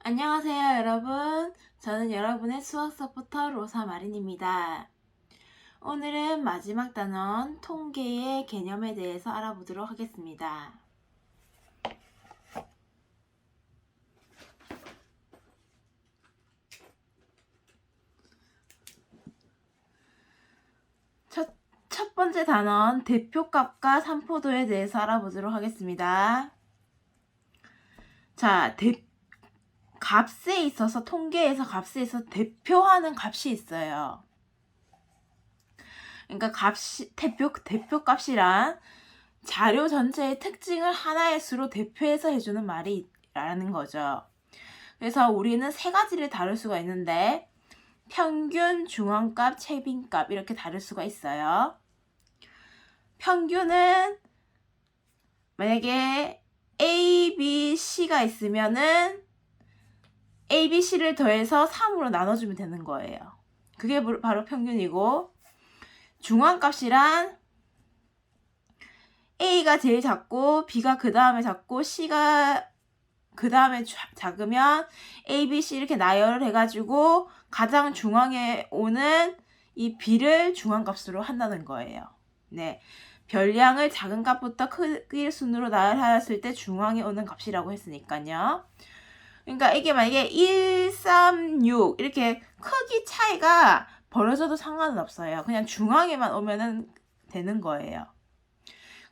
안녕하세요, 여러분. 저는 여러분의 수학 서포터 로사마린입니다. 오늘은 마지막 단원 통계의 개념에 대해서 알아보도록 하겠습니다. 첫 번째 단원 대표값과 산포도에 대해서 알아보도록 하겠습니다. 자, 값에 있어서 통계에서 값에 있어서 대표하는 값이 있어요. 그러니까 대표값이란 자료 전체의 특징을 하나의 수로 대표해서 해주는 말이라는 거죠. 그래서 우리는 세 가지를 다룰 수가 있는데 평균, 중앙값, 최빈값 이렇게 다룰 수가 있어요. 평균은 만약에 A, B, C가 있으면은 A, B, C를 더해서 3으로 나눠주면 되는 거예요. 그게 바로 평균이고, 중앙값이란 A가 제일 작고 B가 그 다음에 작고 C가 그 다음에 작으면 A, B, C 이렇게 나열을 해가지고 가장 중앙에 오는 이 B를 중앙값으로 한다는 거예요. 네, 별량을 작은 값부터 크기 순으로 나열하였을 때 중앙에 오는 값이라고 했으니까요. 그러니까 이게 만약에 1, 3, 6 이렇게 크기 차이가 벌어져도 상관은 없어요. 그냥 중앙에만 오면은 되는 거예요.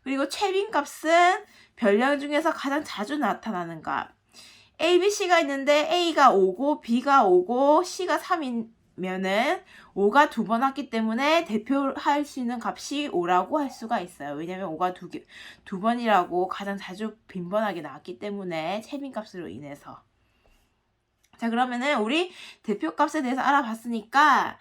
그리고 최빈값은 별량 중에서 가장 자주 나타나는 값. A, B, C가 있는데 A가 5고 B가 5고 C가 3이면은 5가 두 번 왔기 때문에 대표할 수 있는 값이 5라고 할 수가 있어요. 왜냐면 5가 두 번이라고 가장 자주 빈번하게 나왔기 때문에 최빈값으로 인해서. 자, 그러면은 우리 대표값에 대해서 알아봤으니까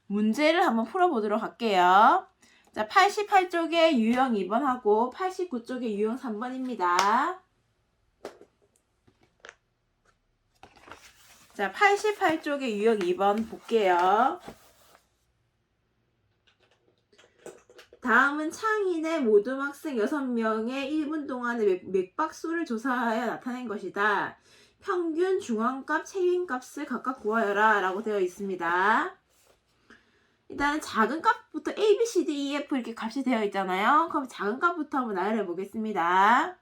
문제를 한번 풀어보도록 할게요. 자, 88쪽에 유형 2번하고 89쪽에 유형 3번입니다. 자, 88쪽에 유형 2번 볼게요. 다음은 창인의 모든 학생 6명의 1분 동안의 맥박수를 조사하여 나타낸 것이다. 평균, 중앙값, 최빈값을 각각 구하여라 라고 되어 있습니다. 일단 작은 값부터 A, B, C, D, E, F 이렇게 값이 되어 있잖아요. 그럼 작은 값부터 한번 나열해 보겠습니다.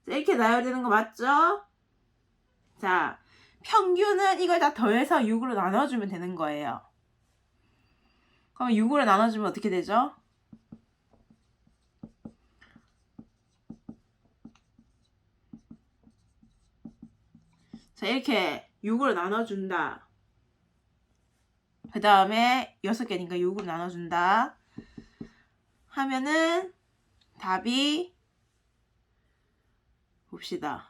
자, 이렇게 나열되는 거 맞죠? 자, 평균은 이걸 다 더해서 6으로 나눠주면 되는 거예요. 그럼 6으로 나눠주면 어떻게 되죠? 자, 이렇게 6으로 나눠준다. 그 다음에 6개니까 6으로 나눠준다. 하면은 답이 봅시다.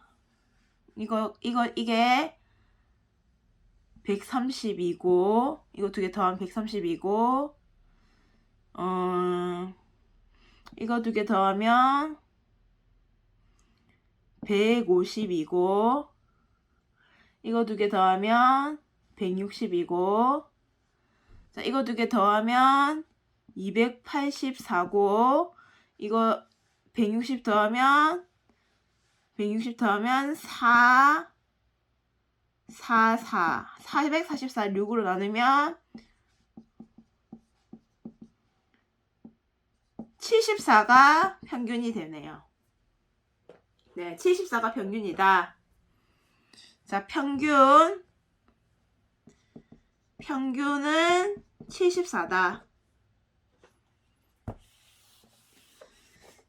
이게 130이고, 이거 두 개 더하면 130이고, 이거 두 개 더하면 150이고, 이거 두 개 더하면 160이고, 자, 이거 두 개 더하면 284고, 이거 160 더하면 4, 444, 6으로 나누면 74가 평균이 되네요. 네, 74가 평균이다. 자, 평균은 74다.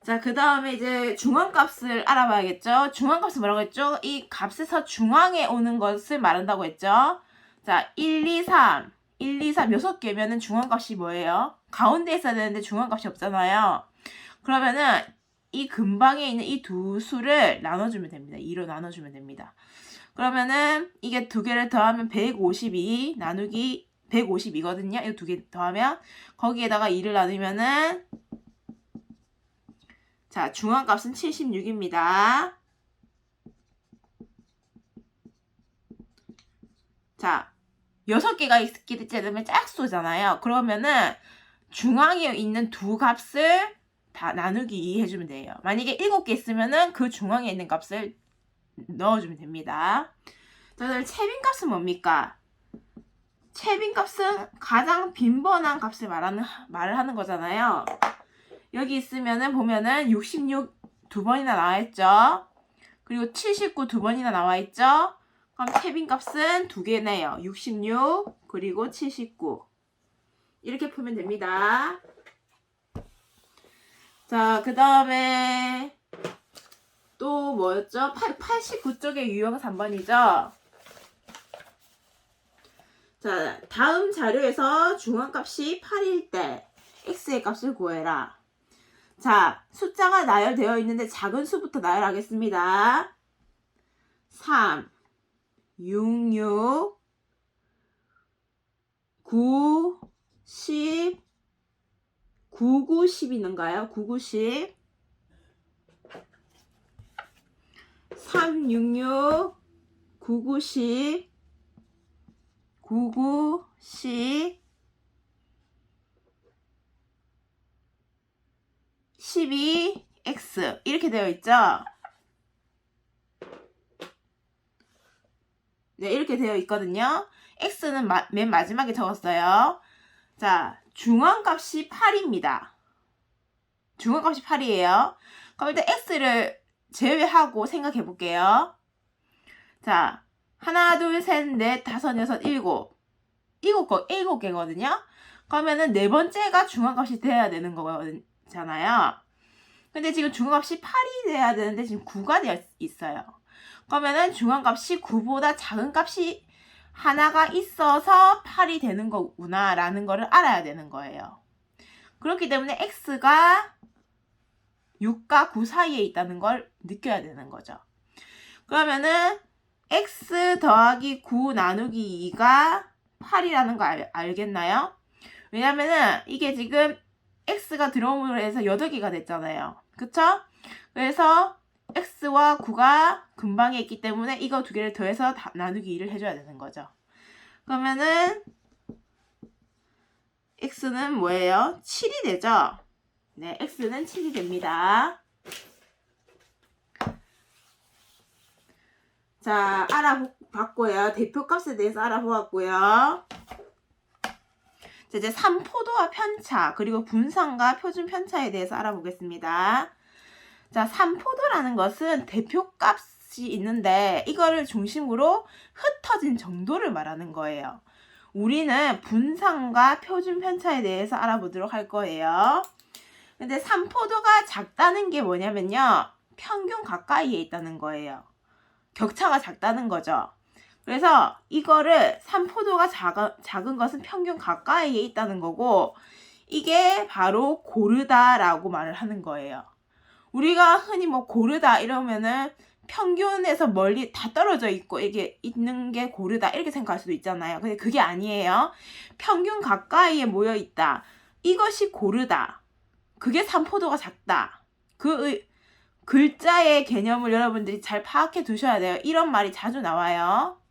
자, 그 다음에 이제 중앙값을 알아봐야겠죠. 중앙값은 뭐라고 했죠? 이 값에서 중앙에 오는 것을 말한다고 했죠. 자, 1, 2, 3. 1, 2, 3 6개면은 중앙값이 뭐예요? 가운데 있어야 되는데 중앙값이 없잖아요. 그러면은 이 근방에 있는 이 두 수를 나눠주면 됩니다. 2로 나눠주면 됩니다. 그러면은 이게 두 개를 더하면 152 나누기 150이거든요. 이거 두 개 더하면 거기에다가 2를 나누면은 자, 중앙값은 76입니다. 자, 6개가 있기 때문에 짝수잖아요. 그러면은 중앙에 있는 두 값을 다 나누기 2 해주면 돼요. 만약에 7개 있으면은 그 중앙에 있는 값을 넣어주면 됩니다. 자, 그럼 채빈값은 뭡니까? 채빈값은 가장 빈번한 값을 말을 하는 거잖아요. 여기 있으면은 보면은 66 두 번이나 나와 있죠. 그리고 79 두 번이나 나와 있죠. 그럼 채빈값은 두 개네요. 66 그리고 79 이렇게 풀면 됩니다. 자, 그 다음에 또 뭐였죠? 89쪽의 유형 3번이죠. 자, 다음 자료에서 중앙값이 8일 때 x의 값을 구해라. 자, 숫자가 나열되어 있는데 작은 수부터 나열하겠습니다. 3, 6, 9, 10, 99, 10 있는가요? 99, 10 3, 6, 99, 10 99, 10 12, x 이렇게 되어 있죠? 네, 이렇게 되어 있거든요. x는 맨 마지막에 적었어요. 자, 중앙값이 8입니다. 중앙값이 8이에요. 그럼 일단 x를 제외하고 생각해 볼게요. 자, 하나, 둘, 셋, 넷, 다섯, 여섯, 일곱. 7개거든요. 그러면은 네 번째가 중앙값이 돼야 되는 거잖아요. 근데 지금 중앙값이 8이 돼야 되는데 지금 9가 되어 있어요. 그러면은 중앙값이 9보다 작은 값이 하나가 있어서 8이 되는 거구나 라는 거를 알아야 되는 거예요. 그렇기 때문에 x가 6과 9 사이에 있다는 걸 느껴야 되는 거죠. 그러면은 x 더하기 9 나누기 2가 8이라는 거 알겠나요? 왜냐면은 이게 지금 x가 들어옴으로 해서 8개가 됐잖아요. 그쵸? 그래서 x와 9가 근방에 있기 때문에 이거 두 개를 더해서 나누기 2를 해줘야 되는 거죠. 그러면은 x는 뭐예요? 7이 되죠? 네, x는 7이 됩니다. 자, 알아봤고요. 대표값에 대해서 알아보았고요. 자, 이제 3포도와 편차, 그리고 분산과 표준 편차에 대해서 알아보겠습니다. 자, 3포도라는 것은 대표값이 있는데 이거를 중심으로 흩어진 정도를 말하는 거예요. 우리는 분산과 표준 편차에 대해서 알아보도록 할 거예요. 근데 3포도가 작다는 게 뭐냐면요. 평균 가까이에 있다는 거예요. 격차가 작다는 거죠. 그래서 이거를 3포도가 작은 것은 평균 가까이에 있다는 거고 이게 바로 고르다라고 말을 하는 거예요. 우리가 흔히 뭐 고르다 이러면은 평균에서 멀리 다 떨어져 있고 이게 있는 게 고르다 이렇게 생각할 수도 있잖아요. 근데 그게 아니에요. 평균 가까이에 모여 있다. 이것이 고르다. 그게 3포도가 작다. 그 글자의 개념을 여러분들이 잘 파악해 두셔야 돼요. 이런 말이 자주 나와요.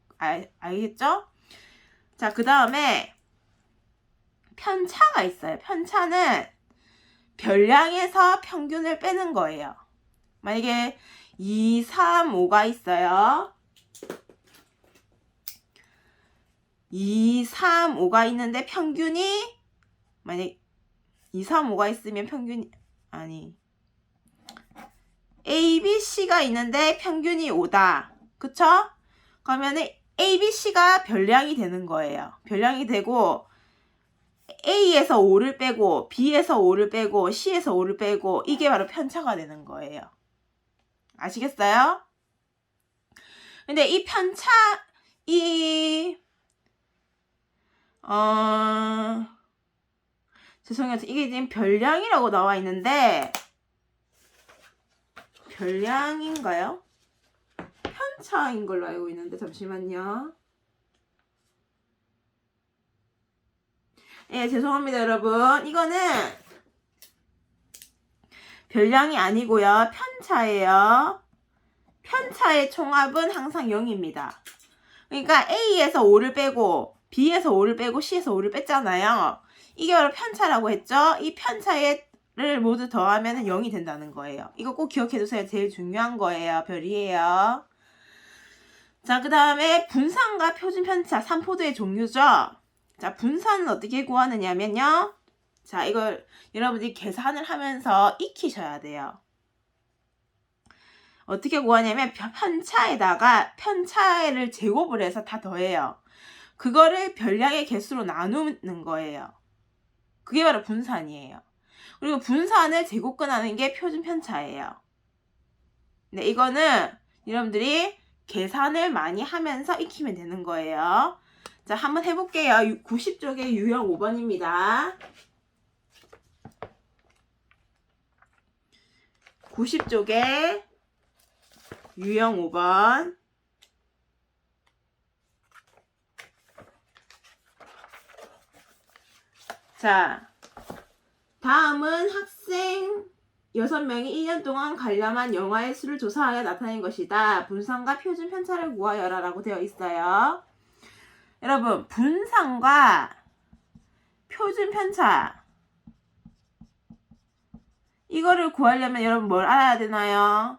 알겠죠? 자, 그 다음에 편차가 있어요. 편차는 별량에서 평균을 빼는 거예요. 만약에 2, 3, 5가 있어요. 2, 3, 5가 있는데 평균이 만약 2, 3, 5가 있으면 평균이 A, B, C가 있는데 평균이 5다. 그쵸? 그러면은 A, B, C가 별량이 되는 거예요. 별량이 되고 A에서 5를 빼고 B에서 5를 빼고 C에서 5를 빼고 이게 바로 편차가 되는 거예요. 아시겠어요? 근데 이 편차 죄송해요. 이게 지금 별량이라고 나와 있는데 별량인가요? 편차인 걸로 알고 있는데 잠시만요. 예, 죄송합니다, 여러분. 이거는 별량이 아니고요. 편차예요. 편차의 총합은 항상 0입니다. 그러니까 A에서 5를 빼고 B에서 5를 빼고 C에서 5를 뺐잖아요. 이게 바로 편차라고 했죠. 이 편차를 모두 더하면 0이 된다는 거예요. 이거 꼭 기억해두세요. 제일 중요한 거예요. 별이에요. 자, 그 다음에 분산과 표준편차 3포드의 종류죠. 자, 분산은 어떻게 구하느냐면요. 자, 이걸 여러분들이 계산을 하면서 익히셔야 돼요. 어떻게 구하냐면 편차에다가 편차를 제곱을 해서 다 더해요. 그거를 별량의 개수로 나누는 거예요. 그게 바로 분산이에요. 그리고 분산을 제곱근하는 게 표준편차예요. 네, 이거는 여러분들이 계산을 많이 하면서 익히면 되는 거예요. 자, 한번 해볼게요. 90쪽의 유형 5번입니다. 90쪽에 유형 5번. 자, 다음은 학생 6명이 1년 동안 관람한 영화의 수를 조사하여 나타낸 것이다. 분산과 표준 편차를 구하여라 라고 되어 있어요. 여러분, 분산과 표준 편차 이거를 구하려면 여러분 뭘 알아야 되나요?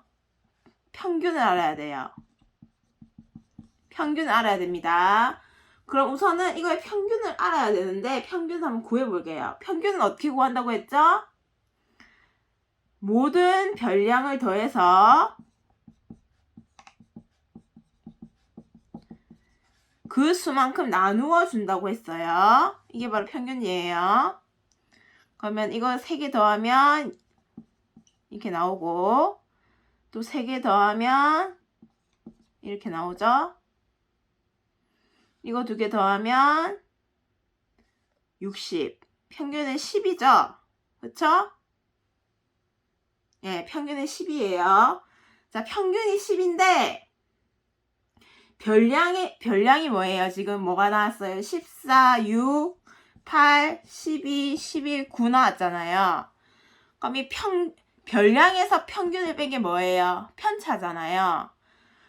평균을 알아야 돼요. 평균을 알아야 됩니다. 그럼 우선은 이거의 평균을 알아야 되는데 평균 한번 구해볼게요. 평균은 어떻게 구한다고 했죠? 모든 별량을 더해서 그 수만큼 나누어 준다고 했어요. 이게 바로 평균이에요. 그러면 이거 3개 더하면 이렇게 나오고 또 3개 더하면 이렇게 나오죠. 이거 2개 더하면 60. 평균은 10이죠. 그쵸? 예, 평균은 10이에요. 자, 평균이 10인데 별량이 뭐예요? 지금 뭐가 나왔어요? 14, 6, 8, 12, 11, 9 나왔잖아요. 그럼 이 별량에서 평균을 뺀 게 뭐예요? 편차잖아요.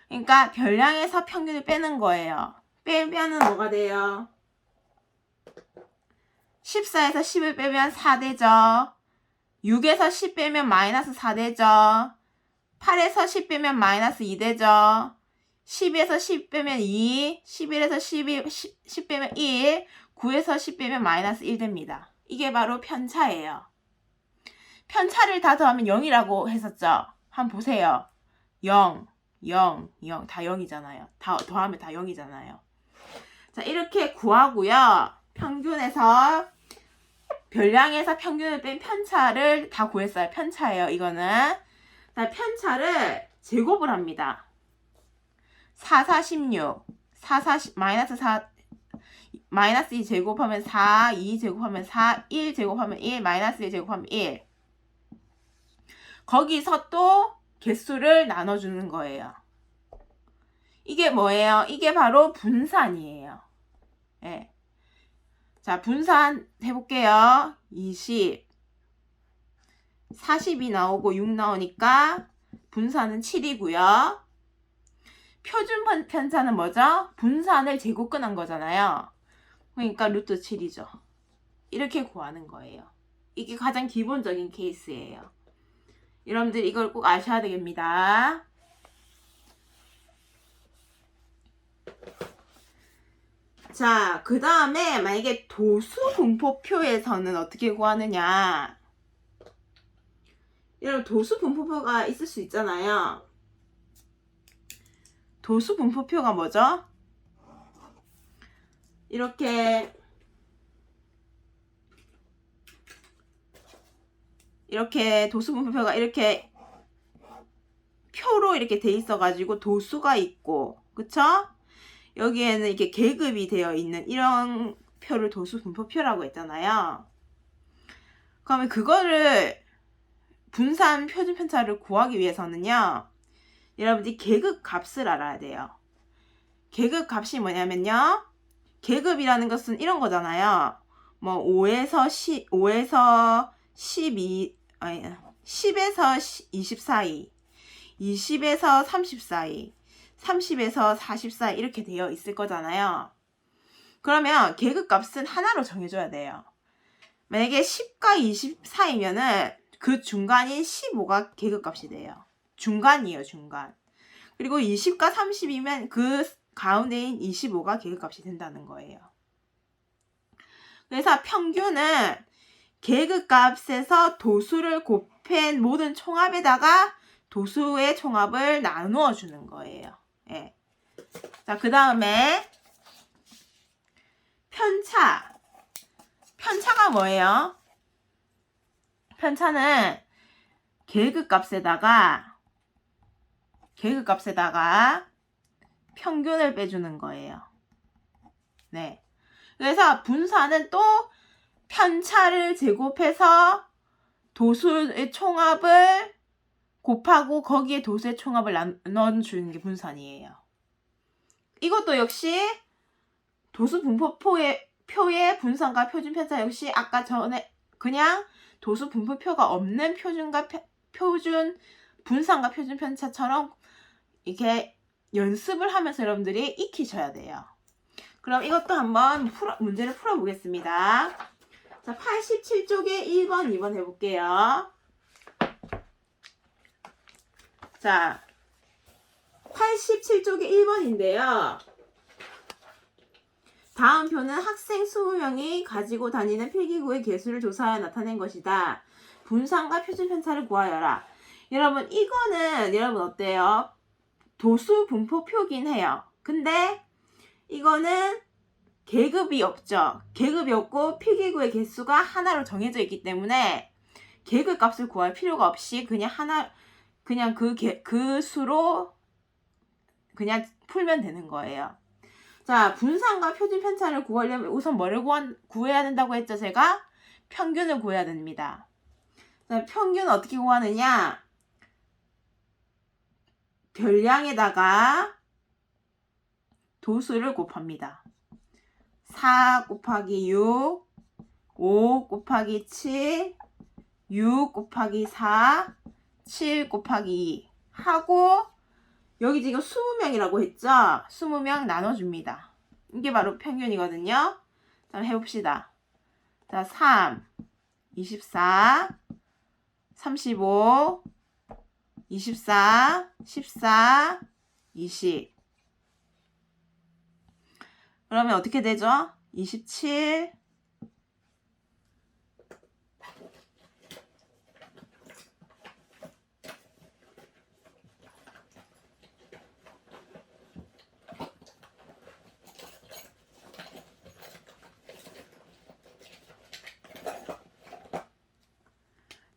그러니까 별량에서 평균을 빼는 거예요. 빼면은 뭐가 돼요? 14에서 10을 빼면 4되죠. 6에서 10 빼면 마이너스 4되죠. 8에서 10 빼면 마이너스 2되죠. 10에서 10 빼면 2, 11에서 10 빼면 1, 9에서 10 빼면 마이너스 1 됩니다. 이게 바로 편차예요. 편차를 다 더하면 0이라고 했었죠. 한번 보세요. 0, 0, 0. 다 0이잖아요. 다 더하면 다 0이잖아요. 자, 이렇게 구하고요. 평균에서 별량에서 평균을 뺀 편차를 다 구했어요. 편차예요. 이거는. 자, 편차를 제곱을 합니다. 4, 4, 16. 4, 4, 마이너스 4, 마이너스 2 제곱하면 4, 2 제곱하면 4, 1 제곱하면 1, 마이너스 1 제곱하면 1. 거기서 또 개수를 나눠주는 거예요. 이게 뭐예요? 이게 바로 분산이에요. 예. 자, 분산 해볼게요. 20. 40이 나오고 6 나오니까 분산은 7이고요. 표준 편차는 뭐죠? 분산을 제곱근한 거잖아요. 그러니까 루트 7이죠. 이렇게 구하는 거예요. 이게 가장 기본적인 케이스예요. 여러분들 이걸 꼭 아셔야 됩니다. 자, 그 다음에 만약에 도수 분포표에서는 어떻게 구하느냐. 여러분 도수 분포표가 있을 수 있잖아요. 도수 분포표가 뭐죠? 이렇게 도수 분포표가 이렇게 표로 이렇게 돼 있어 가지고 도수가 있고, 그쵸? 여기에는 이렇게 계급이 되어 있는 이런 표를 도수 분포표라고 했잖아요. 그러면 그거를 분산 표준 편차를 구하기 위해서는요. 여러분들이 계급 값을 알아야 돼요. 계급 값이 뭐냐면요. 계급이라는 것은 이런 거잖아요. 뭐 5에서 12, 아니 10에서 20 사이, 20에서 30 사이, 30에서 40 사이 이렇게 되어 있을 거잖아요. 그러면 계급값은 하나로 정해줘야 돼요. 만약에 10과 24이면은 그 중간인 15가 계급값이 돼요. 중간이에요, 중간. 그리고 20과 30이면 그 가운데인 25가 계급값이 된다는 거예요. 그래서 평균은 계급값에서 도수를 곱한 모든 총합에다가 도수의 총합을 나누어 주는 거예요. 예. 자, 그 다음에 편차. 편차가 뭐예요? 편차는 계급값에다가 평균을 빼주는 거예요. 네. 그래서 분사는 또 편차를 제곱해서 도수의 총합을 곱하고 거기에 도수의 총합을 나눠주는 게 분산이에요. 이것도 역시 도수 분포표의 분산과 표준 편차 역시 아까 전에 그냥 도수 분포표가 없는 표준 분산과 표준 편차처럼 이렇게 연습을 하면서 여러분들이 익히셔야 돼요. 그럼 이것도 한번 문제를 풀어보겠습니다. 자, 87쪽에 1번, 2번 해볼게요. 자, 87쪽에 1번인데요. 다음 표는 학생 20명이 가지고 다니는 필기구의 개수를 조사하여 나타낸 것이다. 분산과 표준 편차를 구하여라. 여러분, 이거는 여러분 어때요? 도수 분포표긴 해요. 근데 이거는 계급이 없죠. 계급이 없고 필기구의 개수가 하나로 정해져 있기 때문에 계급값을 구할 필요가 없이 그냥 그 수로 그냥 풀면 되는 거예요. 자, 분산과 표준 편차를 구하려면 우선 뭐를 구해야 된다고 했죠? 제가 평균을 구해야 됩니다. 자, 평균 어떻게 구하느냐? 별량에다가 도수를 곱합니다. 4 곱하기 6, 5 곱하기 7, 6 곱하기 4, 7 곱하기 2 하고 여기 지금 20명이라고 했죠? 20명 나눠줍니다. 이게 바로 평균이거든요. 자, 해봅시다. 자, 3, 24, 35, 24, 14, 20. 그러면 어떻게 되죠? 27,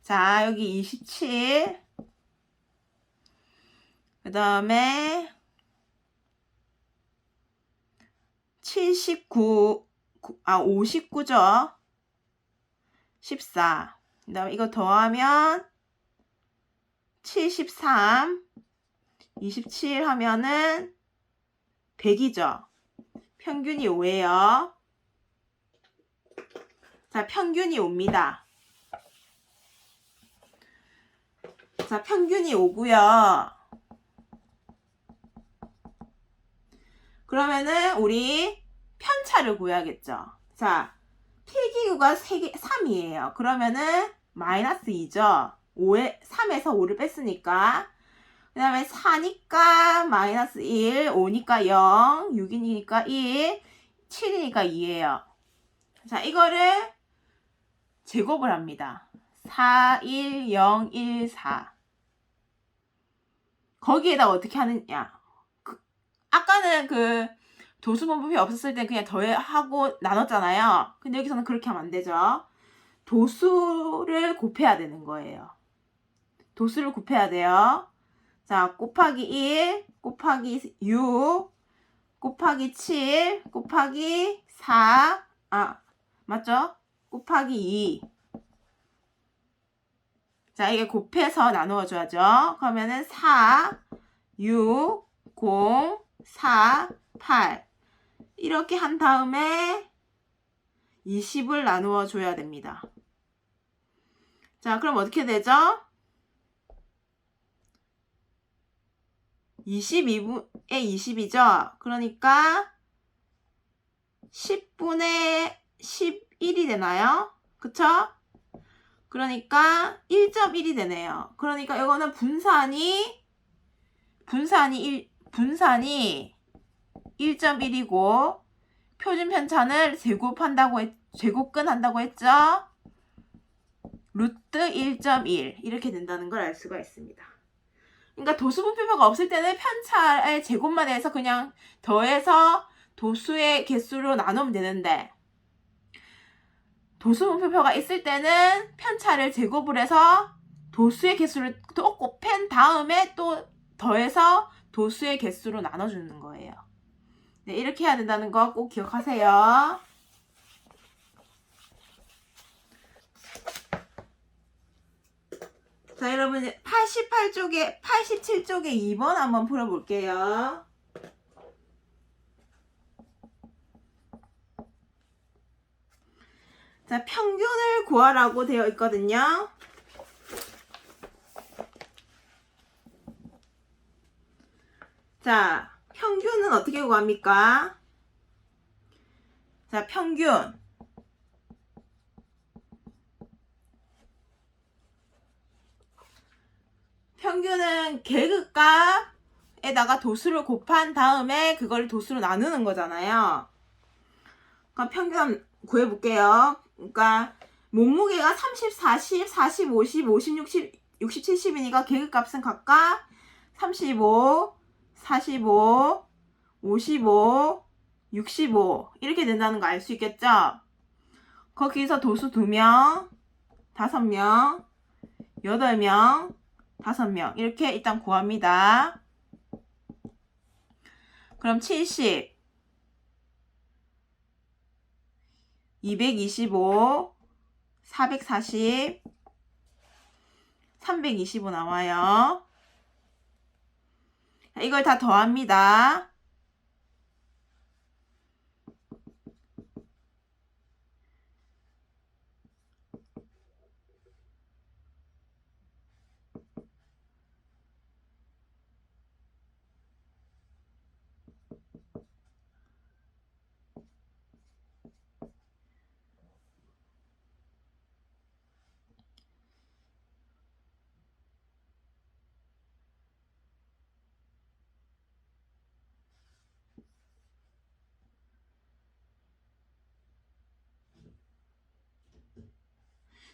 자, 여기 27. 그 다음에 59죠. 14. 그 다음에 이거 더하면 73. 27 하면은 100이죠. 평균이 5예요. 자, 평균이 5입니다. 자, 평균이 5고요. 그러면은 우리 편차를 구해야겠죠. 자, 필기구가 3이에요. 그러면은 마이너스 2죠. 3에서 5를 뺐으니까. 그 다음에 4니까 마이너스 1, 5니까 0, 6이니까 1, 7이니까 2예요. 자, 이거를 제곱을 합니다. 4, 1, 0, 1, 4. 거기에다 어떻게 하느냐. 아까는 그 도수 분포표 없었을 때 그냥 더하고 나눴잖아요. 근데 여기서는 그렇게 하면 안 되죠. 도수를 곱해야 되는 거예요. 도수를 곱해야 돼요. 자, 곱하기 1, 곱하기 6, 곱하기 7, 곱하기 4, 맞죠? 곱하기 2. 자, 이게 곱해서 나누어줘야죠. 그러면은 4, 6, 0, 4, 8. 이렇게 한 다음에 20을 나누어 줘야 됩니다. 자, 그럼 어떻게 되죠? 22분의 20이죠? 그러니까 10분의 11이 되나요? 그쵸? 그러니까 1.1이 되네요. 그러니까 이거는 분산이 1.1이고 표준 편차를 제곱근 한다고 했죠? 루트 1.1 이렇게 된다는 걸 알 수가 있습니다. 그러니까 도수분표가 없을 때는 편차의 제곱만 해서 그냥 더해서 도수의 개수로 나누면 되는데, 도수분표가 있을 때는 편차를 제곱을 해서 도수의 개수를 또 곱한 다음에 또 더해서 도수의 개수로 나눠주는 거예요. 네, 이렇게 해야 된다는 거 꼭 기억하세요. 자, 여러분 87쪽에 2번 한번 풀어볼게요. 자, 평균을 구하라고 되어 있거든요. 자, 평균은 어떻게 구합니까? 자, 평균은 계급값에다가 도수를 곱한 다음에 그걸 도수로 나누는 거잖아요. 그럼 평균 구해볼게요. 그러니까 몸무게가 30, 40, 40, 50, 50, 60, 70이니까 계급값은 각각 35, 45, 55, 65 이렇게 된다는 거 알 수 있겠죠? 거기서 도수 2명, 5명, 8명, 5명 이렇게 일단 구합니다. 그럼 70, 225, 440, 325 나와요. 이걸 다 더합니다.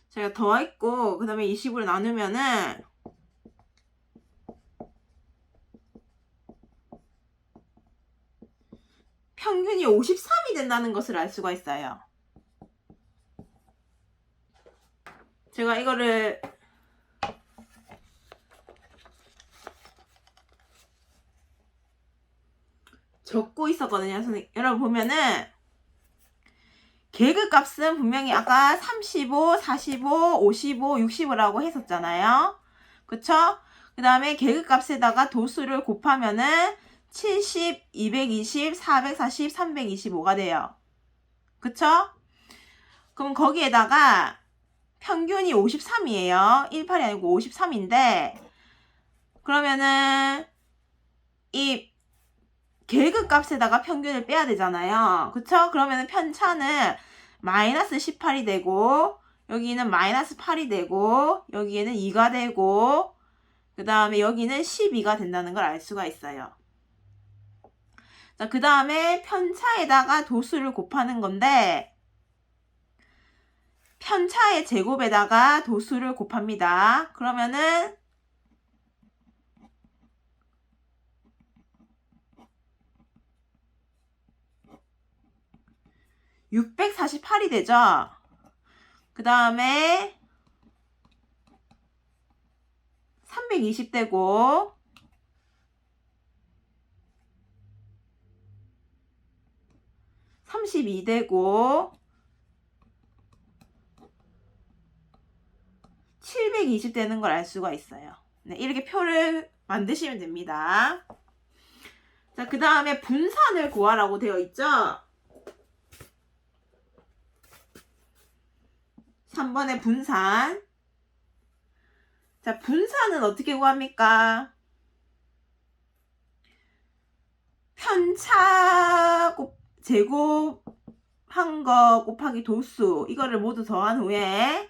제가 더했고 그 다음에 20으로 나누면은 평균이 53이 된다는 것을 알 수가 있어요. 제가 이거를 적고 있었거든요. 여러분 보면은 계급값은 분명히 아까 35, 45, 55, 65라고 했었잖아요. 그쵸? 그 다음에 계급값에다가 도수를 곱하면은 70, 220, 440, 325가 돼요. 그쵸? 그럼 거기에다가 평균이 53이에요. 18이 아니고 53인데 그러면은 이 계급값에다가 평균을 빼야 되잖아요. 그쵸? 그러면은 편차는 마이너스 18이 되고 여기는 마이너스 8이 되고 여기에는 2가 되고 그 다음에 여기는 12가 된다는 걸 알 수가 있어요. 자, 그 다음에 편차에다가 도수를 곱하는 건데 편차의 제곱에다가 도수를 곱합니다. 그러면은 648이 되죠. 그 다음에 320 되고 32 되고 720 되는 걸 알 수가 있어요. 네, 이렇게 표를 만드시면 됩니다. 자, 그 다음에 분산을 구하라고 되어 있죠. 3번의 분산. 자, 분산은 어떻게 구합니까? 편차 제곱 한 거 곱하기 도수 이거를 모두 더한 후에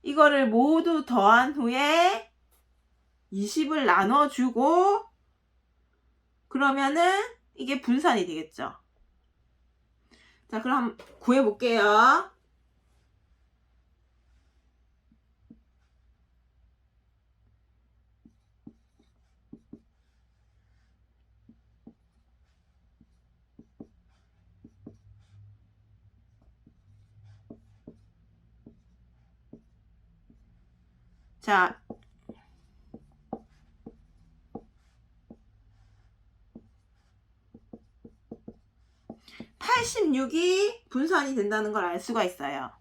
이거를 모두 더한 후에 20을 나눠주고 그러면은 이게 분산이 되겠죠. 자, 그럼 한번 구해볼게요. 자, 86이 분산이 된다는 걸 알 수가 있어요.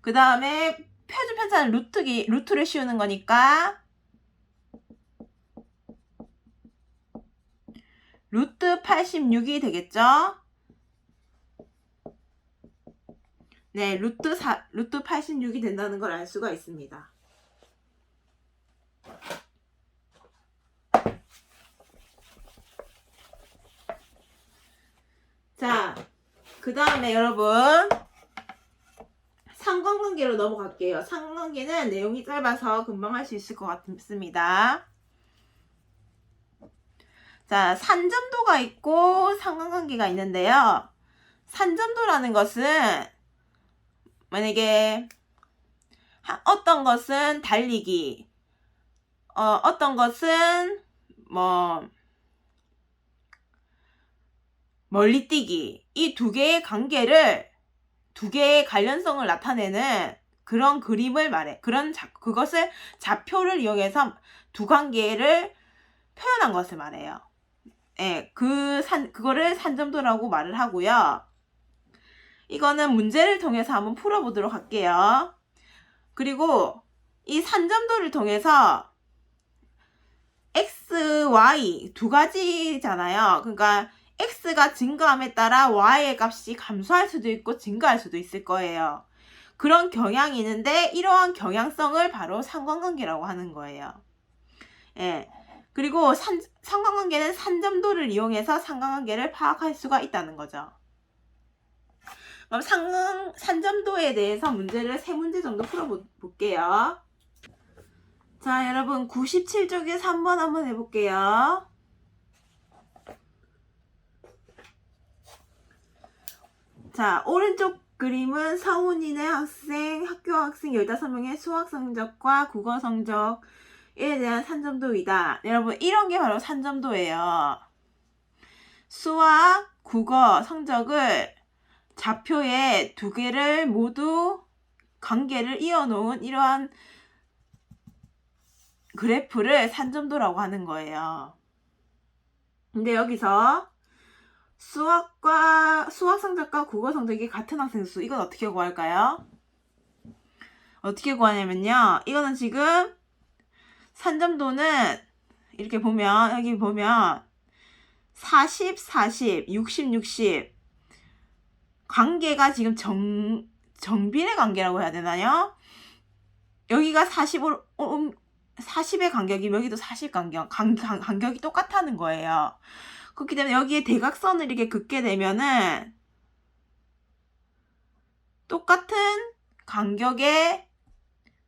그 다음에 표준 편차는 루트를 씌우는 거니까 루트 86이 되겠죠? 네, 루트 86이 된다는 걸 알 수가 있습니다. 자, 그 다음에 여러분 상관관계로 넘어갈게요. 상관관계는 내용이 짧아서 금방 할 수 있을 것 같습니다. 자, 산점도가 있고 상관관계가 있는데요. 산점도라는 것은 만약에 어떤 것은 달리기, 어떤 것은 뭐 멀리 뛰기, 이 두 개의 관계를 두 개의 관련성을 나타내는 그런 그림을 말해. 그것을 좌표를 이용해서 두 관계를 표현한 것을 말해요. 예, 그거를 산점도라고 말을 하고요. 이거는 문제를 통해서 한번 풀어보도록 할게요. 그리고 이 산점도를 통해서 x, y 두 가지잖아요. 그러니까 x가 증가함에 따라 y의 값이 감소할 수도 있고 증가할 수도 있을 거예요. 그런 경향이 있는데 이러한 경향성을 바로 상관관계라고 하는 거예요. 예. 그리고 상관관계는 산점도를 이용해서 상관관계를 파악할 수가 있다는 거죠. 그럼 산점도에 대해서 문제를 3문제 정도 풀어볼게요. 자, 여러분 97쪽에 3번 한번 해볼게요. 자, 오른쪽 그림은 성훈이네 학교 학생 15명의 수학 성적과 국어 성적에 대한 산점도이다. 여러분 이런 게 바로 산점도예요. 수학, 국어 성적을 좌표에 두 개를 모두 관계를 이어놓은 이러한 그래프를 산점도라고 하는 거예요. 근데 여기서 수학 성적과 국어 성적이 같은 학생 수, 이건 어떻게 구할까요? 어떻게 구하냐면요. 이거는 지금 산점도는 이렇게 보면, 여기 보면 40, 40, 60, 60 관계가 지금 정비례 관계라고 해야 되나요? 여기가 40의 간격이면 여기도 40 간격이 똑같다는 거예요. 그렇기 때문에 여기에 대각선을 이렇게 긋게 되면은 똑같은 간격에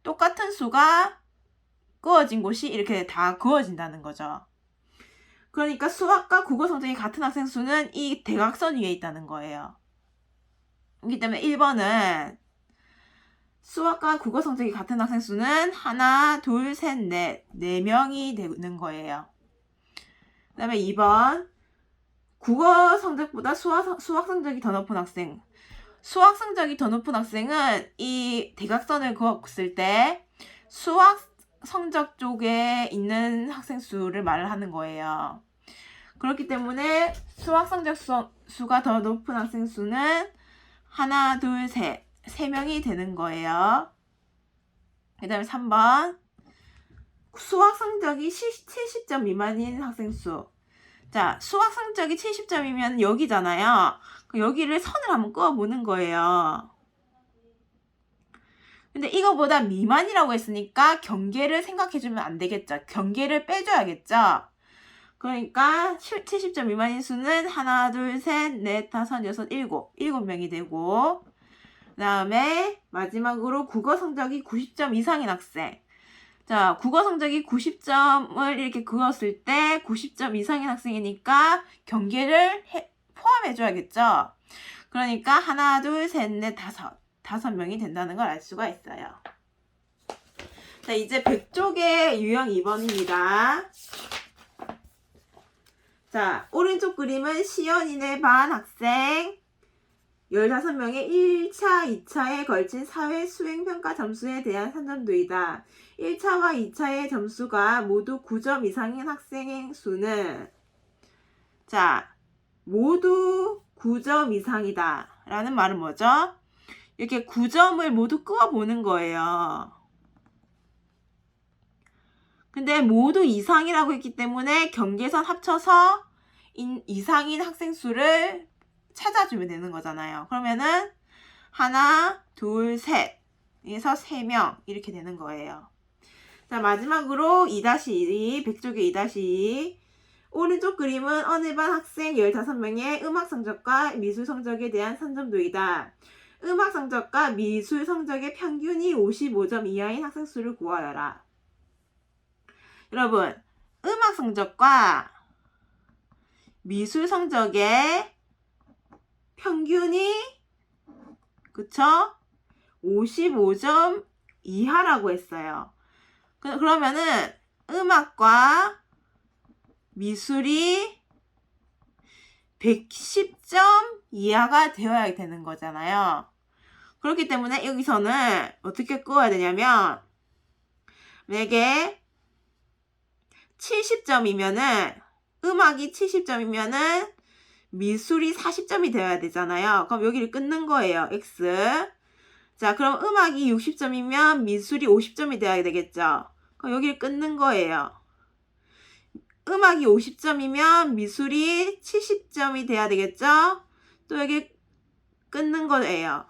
똑같은 수가 그어진 곳이 이렇게 다 그어진다는 거죠. 그러니까 수학과 국어 성적이 같은 학생 수는 이 대각선 위에 있다는 거예요. 그렇기 때문에 1번은 수학과 국어 성적이 같은 학생 수는 하나, 둘, 셋, 넷, 4명이 되는 거예요. 그 다음에 2번 국어 성적보다 수학 성적이 더 높은 학생. 수학 성적이 더 높은 학생은 이 대각선을 그었을 때 수학 성적 쪽에 있는 학생 수를 말을 하는 거예요. 그렇기 때문에 수학 성적 수가 더 높은 학생 수는 하나, 둘, 셋, 3명이 되는 거예요. 그 다음에 3번 수학 성적이 70점 미만인 학생 수. 자, 수학 성적이 70점이면 여기잖아요. 여기를 선을 한번 그어보는 거예요. 근데 이거보다 미만이라고 했으니까 경계를 생각해주면 안 되겠죠. 경계를 빼줘야겠죠. 그러니까 70점 미만인 수는 하나, 둘, 셋, 넷, 다섯, 여섯, 일곱 명이 되고, 그 다음에 마지막으로 국어 성적이 90점 이상인 학생. 자, 국어 성적이 90점을 이렇게 그었을 때 90점 이상인 학생이니까 경계를 포함해줘야겠죠. 그러니까 하나, 둘, 셋, 넷, 다섯 명이 된다는 걸 알 수가 있어요. 자, 이제 100쪽의 유형 2번입니다. 자, 오른쪽 그림은 시연인의 반 학생 15명의 1차, 2차에 걸친 사회 수행평가 점수에 대한 산점도이다. 1차와 2차의 점수가 모두 9점 이상인 학생의 수는, 자, 모두 9점 이상이다 라는 말은 뭐죠? 이렇게 9점을 모두 끄어보는 거예요. 근데 모두 이상이라고 했기 때문에 경계선 합쳐서 이상인 학생 수를 찾아주면 되는 거잖아요. 그러면은 하나, 둘, 셋 에서 3명 이렇게 되는 거예요. 자, 마지막으로 2-2, 100쪽의 2-2. 오른쪽 그림은 어느 반 학생 15명의 음악 성적과 미술 성적에 대한 산점도이다. 음악 성적과 미술 성적의 평균이 55점 이하인 학생 수를 구하여라. 여러분, 음악 성적과 미술 성적의 평균이, 그쵸? 55점 이하라고 했어요. 그러면은 음악과 미술이 110점 이하가 되어야 되는 거잖아요. 그렇기 때문에 여기서는 어떻게 끄어야 되냐면, 만약에 70점이면은, 음악이 70점이면은 미술이 40점이 되어야 되잖아요. 그럼 여기를 끊는 거예요. X. 자, 그럼 음악이 60점이면 미술이 50점이 되어야 되겠죠. 그럼 여기를 끊는 거예요. 음악이 50점이면 미술이 70점이 돼야 되겠죠. 또 여기 끊는 거예요.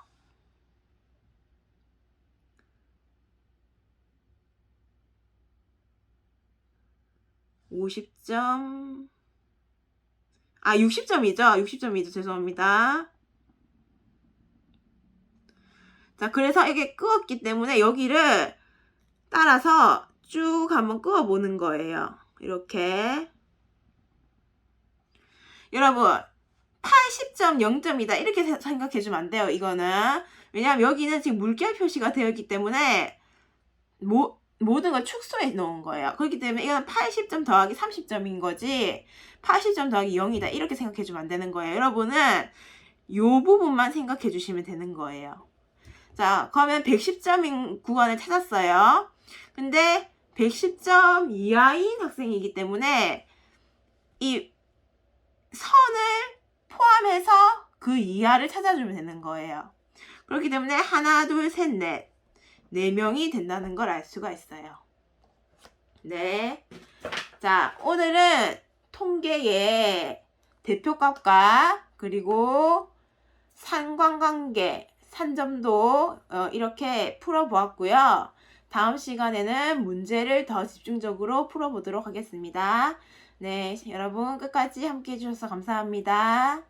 (50점) 60점이죠. 60점이죠. 죄송합니다. 자, 그래서 이게 끄었기 때문에 여기를 따라서 쭉 한번 끄어보는 거예요. 이렇게. 여러분, 80점 0점이다. 이렇게 생각해주면 안 돼요. 이거는. 왜냐하면 여기는 지금 물결 표시가 되어 있기 때문에 모든 걸 축소해 놓은 거예요. 그렇기 때문에 이건 80점 더하기 30점인 거지 80점 더하기 0이다 이렇게 생각해 주면 안 되는 거예요. 여러분은 요 부분만 생각해 주시면 되는 거예요. 자, 그러면 110점인 구간을 찾았어요. 근데 110점 이하인 학생이기 때문에 이 선을 포함해서 그 이하를 찾아주면 되는 거예요. 그렇기 때문에 하나, 둘, 셋, 넷 4명이 된다는 걸 알 수가 있어요. 네. 자, 오늘은 통계의 대표값과 그리고 상관관계, 산점도 이렇게 풀어보았고요. 다음 시간에는 문제를 더 집중적으로 풀어보도록 하겠습니다. 네, 여러분 끝까지 함께 해주셔서 감사합니다.